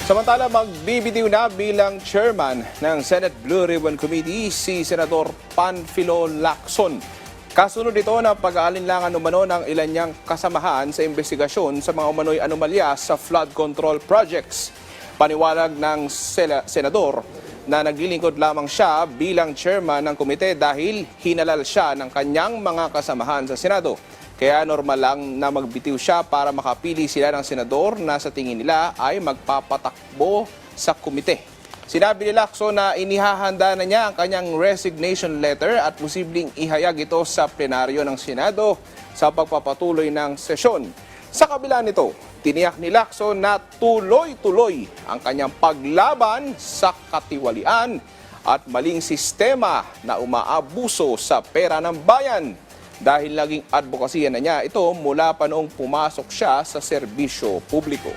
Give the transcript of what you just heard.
Samantala, magbibitiw na bilang chairman ng Senate Blue Ribbon Committee si Senador Panfilo Lacson. Kasunod ito na pag-aalinlangan umano ng ilan niyang kasamahan sa investigasyon sa mga umano'y anomalya sa flood control projects. Paniwalag ng senador na naglilingkod lamang siya bilang chairman ng komite dahil hinalal siya ng kanyang mga kasamahan sa Senado. Kaya normal lang na magbitiw siya para makapili sila ng senador na sa tingin nila ay magpapatakbo sa komite. Sinabi ni Lacson na inihahanda na niya ang kanyang resignation letter at posibleng ihayag ito sa plenaryo ng Senado sa pagpapatuloy ng sesyon. Sa kabila nito, tiniyak ni Lacson na tuloy-tuloy ang kanyang paglaban sa katiwalian at maling sistema na umaabuso sa pera ng bayan. Dahil naging advokasya na niya ito mula pa noong pumasok siya sa serbisyo publiko.